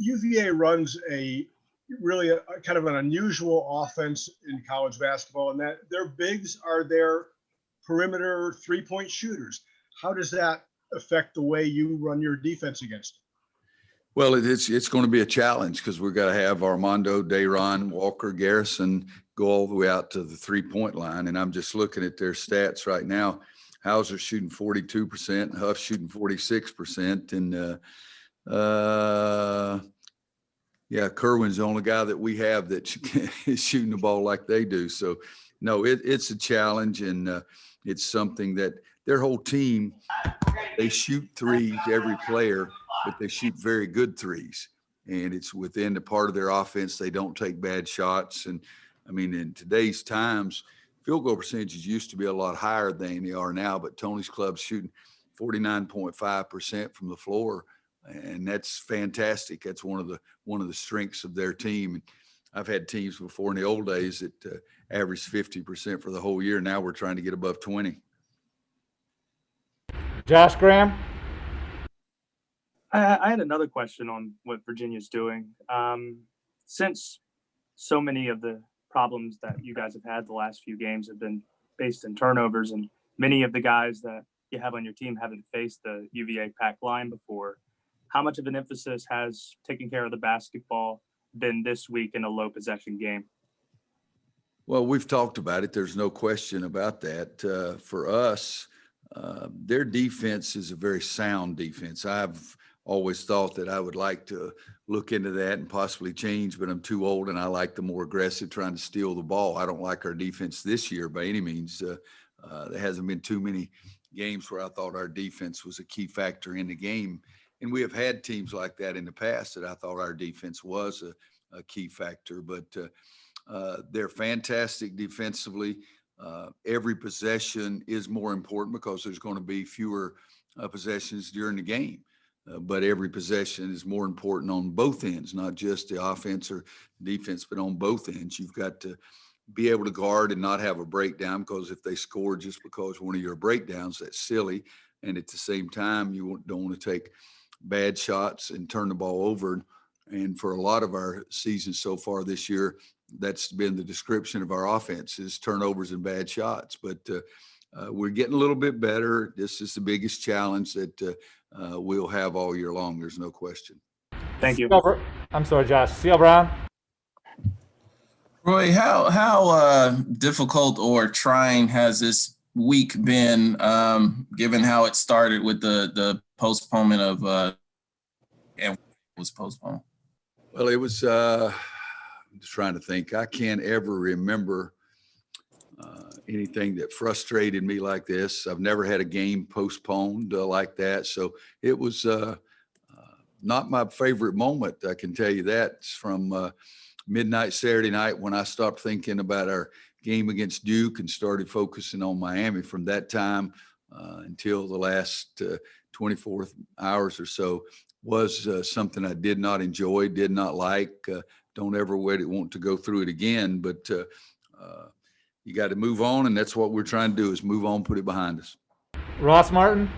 UVA runs a kind of an unusual offense in college basketball, and that their bigs are their perimeter three-point shooters. How does that affect the way you run your defense against them? Well, it's going to be a challenge because we're going to have Armando, Dayron, Walker, Garrison go all the way out to the three-point line. And I'm just looking at their stats right now. Hauser shooting 42%, Huff shooting 46%. And, Kerwin's the only guy that we have that is shooting the ball like they do. So, no, it's a challenge, and it's something that their whole team, they shoot threes, every player, but they shoot very good threes. And it's within the part of their offense. They don't take bad shots. And, I mean, in today's times, field goal percentages used to be a lot higher than they are now, but Tony's club's shooting 49.5% from the floor. And that's fantastic. That's one of the strengths of their team. I've had teams before in the old days that averaged 50% for the whole year. Now we're trying to get above 20. Josh Graham. I had another question on what Virginia's doing. Since so many of the problems that you guys have had the last few games have been based in turnovers, and many of the guys that you have on your team haven't faced the UVA pack line before, how much of an emphasis has taking care of the basketball been this week in a low possession game? Well, we've talked about it. There's no question about that. For us, their defense is a very sound defense. I've always thought that I would like to look into that and possibly change, but I'm too old and I like the more aggressive trying to steal the ball. I don't like our defense this year by any means. There hasn't been too many games where I thought our defense was a key factor in the game. And we have had teams like that in the past that I thought our defense was a key factor, but they're fantastic defensively. Every possession is more important because there's going to be fewer possessions during the game. But every possession is more important on both ends, not just the offense or defense, but on both ends. You've got to be able to guard and not have a breakdown, because if they score just because one of your breakdowns, that's silly. And at the same time, you don't want to take bad shots and turn the ball over. And for a lot of our season so far this year, that's been the description of our offense, is turnovers and bad shots. But we're getting a little bit better. This is the biggest challenge that we'll have all year long. There's no question. Thank you. I'm sorry, Josh. Seal Brown. Roy, how difficult or trying has this week been, given how it started with the postponement of and was postponed? Well, it was. I'm just trying to think. I can't ever remember anything that frustrated me like this. I've never had a game postponed like that. So it was not my favorite moment. I can tell you that. It's from midnight Saturday night when I stopped thinking about our game against Duke and started focusing on Miami. From that time until the last 24 hours or so was something I did not enjoy, did not like. Don't ever want to go through it again. But you got to move on, and that's what we're trying to do, is move on, put it behind us. Ross Martin.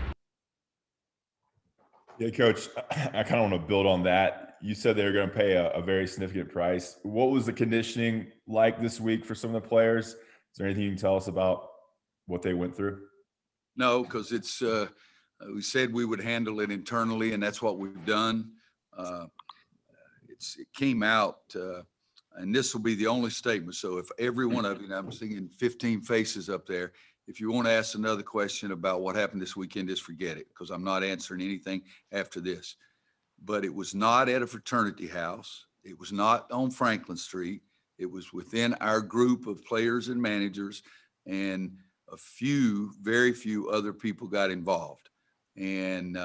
Yeah, Coach, I kind of want to build on that. You said they were going to pay a very significant price. What was the conditioning like this week for some of the players? Is there anything you can tell us about what they went through? No, because it's we said we would handle it internally, and that's what we've done. It came out, and this will be the only statement. So if every one of you, I'm seeing 15 faces up there, if you want to ask another question about what happened this weekend, just forget it, because I'm not answering anything after this. But it was not at a fraternity house. It was not on Franklin Street. It was within our group of players and managers, and very few other people got involved. And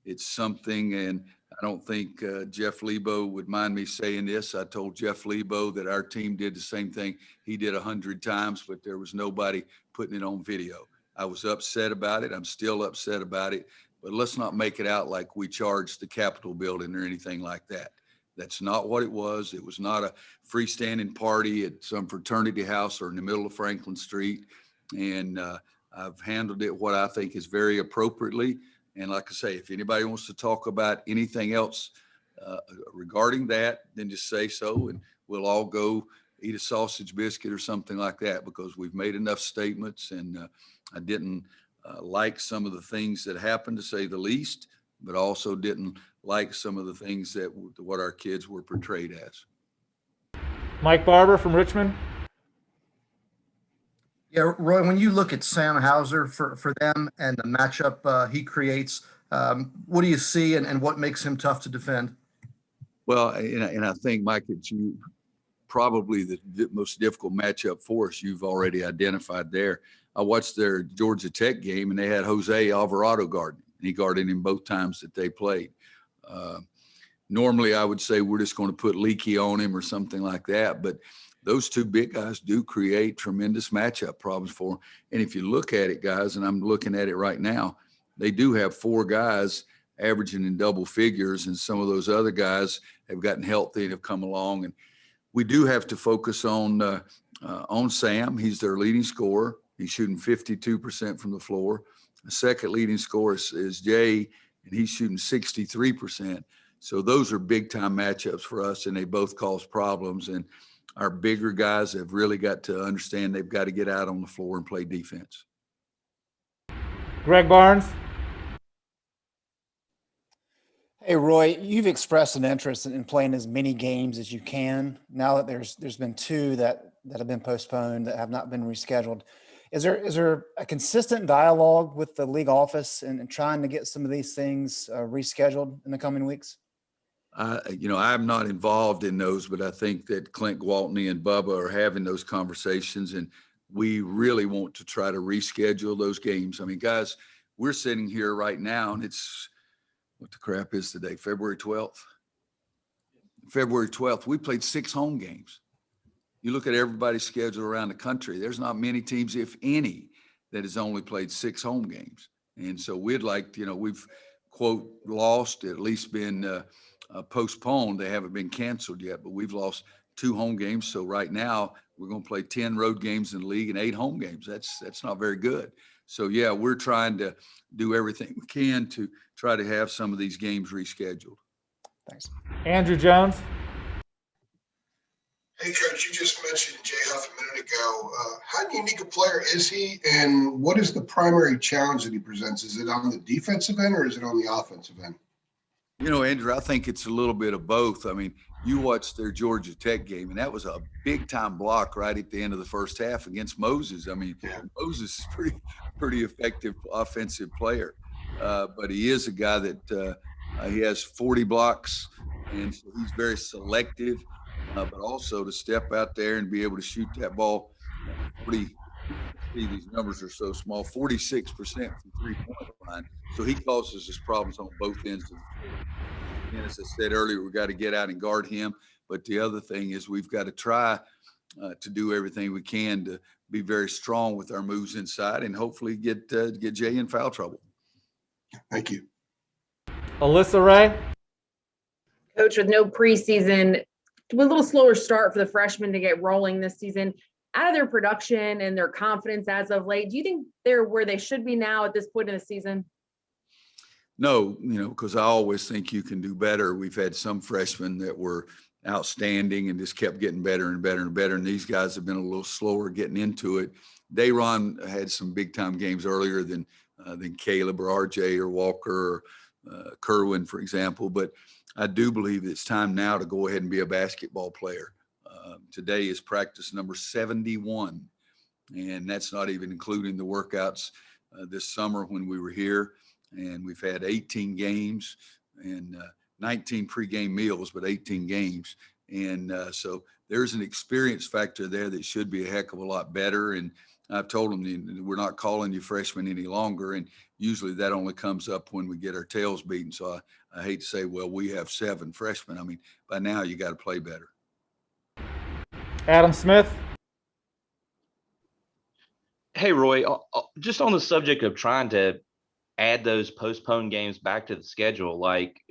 it's something, and I don't think Jeff Lebo would mind me saying this. I told Jeff Lebo that our team did the same thing he did 100 times, but there was nobody putting it on video. I was upset about it. I'm still upset about it. But let's not make it out like we charged the Capitol building or anything like that. That's not what it was. It was not a freestanding party at some fraternity house or in the middle of Franklin Street. And I've handled it what I think is very appropriately. And like I say, if anybody wants to talk about anything else regarding that, then just say so, and we'll all go eat a sausage biscuit or something like that, because we've made enough statements. And I didn't like some of the things that happened, to say the least, but also didn't like some of the things that what our kids were portrayed as. Mike Barber from Richmond. Yeah, Roy, when you look at Sam Hauser for them and the matchup he creates, what do you see and what makes him tough to defend? Well, and I think, Mike, it's probably the most difficult matchup for us. You've already identified there. I watched their Georgia Tech game, and they had Jose Alvarado guarding. He guarded him both times that they played. Normally, I would say we're just going to put Leaky on him or something like that, but those two big guys do create tremendous matchup problems for them. And if you look at it, guys, and I'm looking at it right now, they do have 4 guys averaging in double figures, and some of those other guys have gotten healthy and have come along. And we do have to focus on Sam. He's their leading scorer. He's shooting 52% from the floor. The second leading scorer is Jay, and he's shooting 63%. So those are big time matchups for us, and they both cause problems. And our bigger guys have really got to understand they've got to get out on the floor and play defense. Greg Barnes. Hey, Roy, you've expressed an interest in playing as many games as you can. Now that there's been 2 that have been postponed, that have not been rescheduled. Is there a consistent dialogue with the league office and trying to get some of these things rescheduled in the coming weeks? I'm not involved in those, but I think that Clint Gwaltney and Bubba are having those conversations, and we really want to try to reschedule those games. I mean, guys, we're sitting here right now, and it's what the crap is today, February 12th. February 12th, we played 6 home games. You look at everybody's schedule around the country, there's not many teams, if any, that has only played 6 home games. And so we'd like, we've, quote, lost, at least been postponed. They haven't been canceled yet, but we've lost 2 home games. So right now we're going to play 10 road games in the league and 8 home games. That's not very good. So yeah, we're trying to do everything we can to try to have some of these games rescheduled. Thanks. Andrew Jones. Hey, Coach, you just mentioned Jay Huff a minute ago. How unique a player is he, and what is the primary challenge that he presents? Is it on the defensive end or is it on the offensive end? Andrew, I think it's a little bit of both. I mean, you watched their Georgia Tech game, and that was a big-time block right at the end of the first half against Moses. I mean, yeah. Moses is pretty effective offensive player, but he is a guy that he has 40 blocks, and so he's very selective. But also to step out there and be able to shoot that ball 40, see, these numbers are so small, 46% from three-point line. So he causes us problems on both ends of the floor. And as I said earlier, we've got to get out and guard him. But the other thing is we've got to try to do everything we can to be very strong with our moves inside and hopefully get Jay in foul trouble. Thank you. Alyssa Ray. Coach, with no preseason, a little slower start for the freshmen to get rolling this season. Out of their production and their confidence as of late, do you think they're where they should be now at this point in the season? No, because I always think you can do better. We've had some freshmen that were outstanding and just kept getting better and better and better. And these guys have been a little slower getting into it. Dayron had some big time games earlier than Caleb or RJ or Walker or Kerwin, for example. But I do believe it's time now to go ahead and be a basketball player. Today is practice number 71, and that's not even including the workouts this summer when we were here. And we've had 18 games and 19 pregame meals, but 18 games. And so there's an experience factor there that should be a heck of a lot better. And I've told them we're not calling you freshmen any longer. And usually that only comes up when we get our tails beaten. So I hate to say, well, we have 7 freshmen. I mean, by now you got to play better. Adam Smith. Hey, Roy, just on the subject of trying to add those postponed games back to the schedule, like,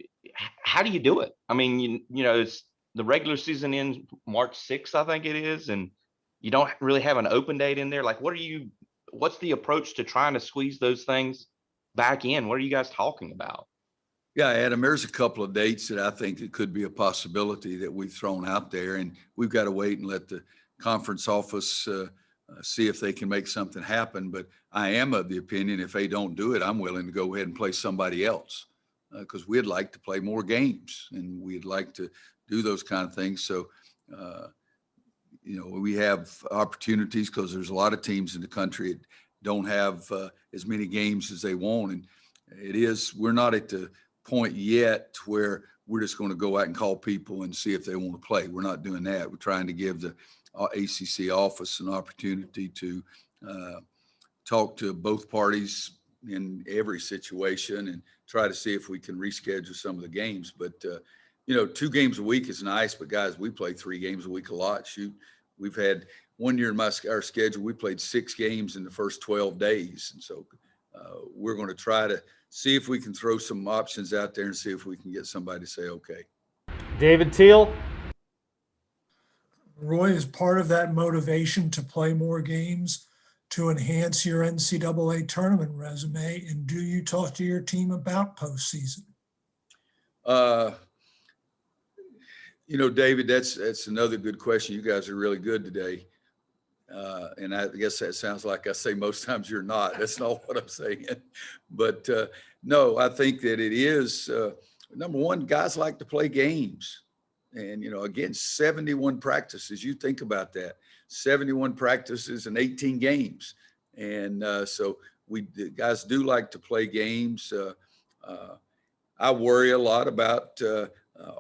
how do you do it? I mean, it's the regular season ends March 6th, I think it is, and you don't really have an open date in there. Like, what's the approach to trying to squeeze those things back in? What are you guys talking about? Yeah, Adam, there's a couple of dates that I think it could be a possibility that we've thrown out there, and we've got to wait and let the conference office see if they can make something happen. But I am of the opinion if they don't do it, I'm willing to go ahead and play somebody else because we'd like to play more games and we'd like to do those kind of things. So, we have opportunities because there's a lot of teams in the country that don't have as many games as they want. And we're not at the point yet where we're just going to go out and call people and see if they want to play. We're not doing that. We're trying to give the ACC office an opportunity to talk to both parties in every situation and try to see if we can reschedule some of the games. But, 2 games a week is nice, but guys, we play 3 games a week a lot. Shoot, we've had one year in our schedule, we played 6 games in the first 12 days. And so we're going to try to see if we can throw some options out there and see if we can get somebody to say, okay. David Teal. Roy, is part of that motivation to play more games to enhance your NCAA tournament resume? And do you talk to your team about postseason? David, that's another good question. You guys are really good today. And I guess that sounds like I say most times you're not. That's not what I'm saying. But no, I think that it is, number one, guys like to play games. And, again, 71 practices. You think about that. 71 practices and 18 games. And so the guys do like to play games. I worry a lot about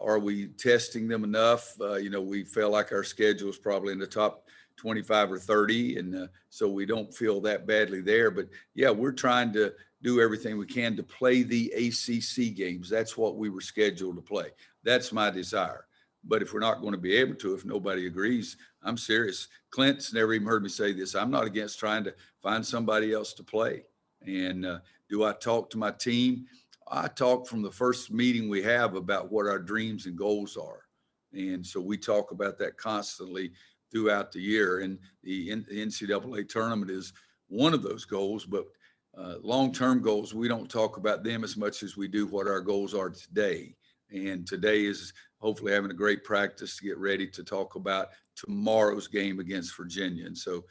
are we testing them enough? We feel like our schedule is probably in the top 25 or 30. And so we don't feel that badly there. But, yeah, we're trying to do everything we can to play the ACC games. That's what we were scheduled to play. That's my desire. But if we're not going to be able to, if nobody agrees, I'm serious. Clint's never even heard me say this. I'm not against trying to find somebody else to play. And do I talk to my team? I talk from the first meeting we have about what our dreams and goals are. And so we talk about that constantly throughout the year. And the NCAA tournament is one of those goals, but long-term goals, we don't talk about them as much as we do what our goals are today. And today is hopefully having a great practice to get ready to talk about tomorrow's game against Virginia. And so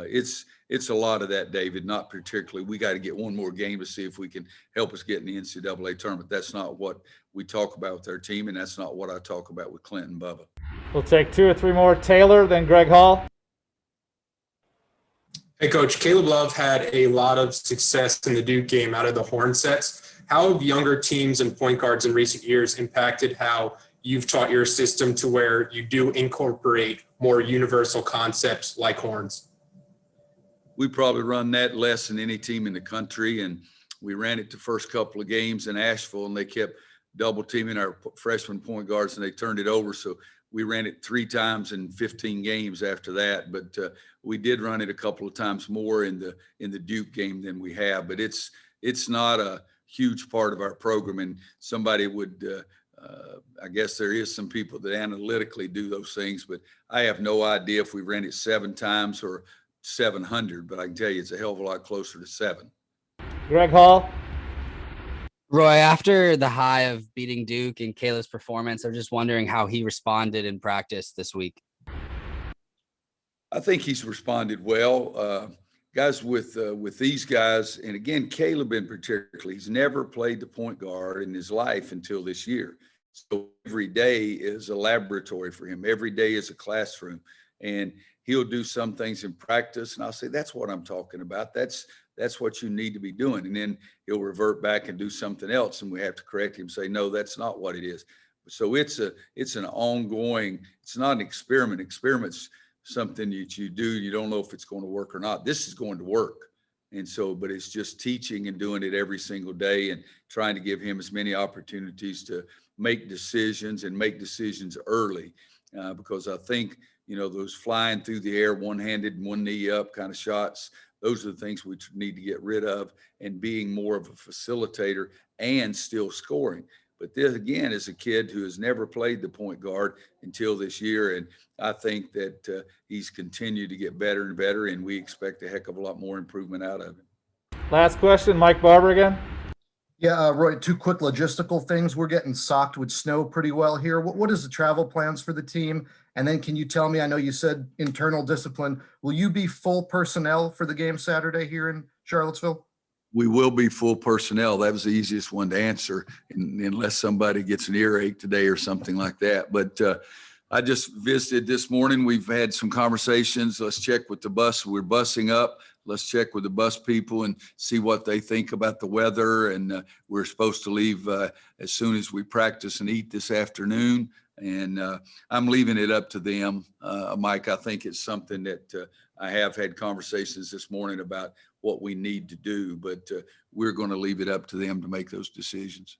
it's a lot of that, David, not particularly. We got to get one more game to see if we can help us get in the NCAA tournament. That's not what we talk about with our team, and that's not what I talk about with Clint and Bubba. We'll take 2 or 3 more. Taylor, then Greg Hall. Hey, Coach. Caleb Love had a lot of success in the Duke game out of the horn sets. How have younger teams and point guards in recent years impacted how you've taught your system to where you do incorporate more universal concepts like horns? We probably run that less than any team in the country. And we ran it the first couple of games in Asheville, and they kept double teaming our freshman point guards, and they turned it over. So we ran it 3 times in 15 games after that. But we did run it a couple of times more in the Duke game than we have. But it's not a huge part of our program. And somebody would, I guess there is some people that analytically do those things, but I have no idea if we ran it 7 times or 700, but I can tell you it's a hell of a lot closer to 7. Greg Hall. Roy, after the high of beating Duke and Caleb's performance, I'm just wondering how he responded in practice this week. I think he's responded well. Guys, with these guys, and again, Caleb in particular, he's never played the point guard in his life until this year. So every day is a laboratory for him. Every day is a classroom. And he'll do some things in practice, and I'll say, that's what I'm talking about. That's what you need to be doing. And then he'll revert back and do something else, and we have to correct him, say, no, that's not what it is. So it's an ongoing, it's not an experiment. Experiments something that you do, you don't know if it's going to work or not. This is going to work. And so, but it's just teaching and doing it every single day and trying to give him as many opportunities to make decisions and make decisions early. Because I think, those flying through the air, one-handed and one knee up kind of shots, those are the things we need to get rid of, and being more of a facilitator and still scoring. But this, again, is a kid who has never played the point guard until this year. And I think that he's continued to get better and better, and we expect a heck of a lot more improvement out of him. Last question, Mike Barber again. Yeah, Roy, two quick logistical things. We're getting socked with snow pretty well here. What is the travel plans for the team? And then can you tell me, I know you said internal discipline, will you be full personnel for the game Saturday here in Charlottesville? We will be full personnel. That was the easiest one to answer, unless somebody gets an earache today or something like that. But I just visited this morning. We've had some conversations. Let's check with the bus. We're busing up. Let's check with the bus people and see what they think about the weather. And we're supposed to leave as soon as we practice and eat this afternoon. And I'm leaving it up to them. Mike, I think it's something that I have had conversations this morning about what we need to do, but we're going to leave it up to them to make those decisions.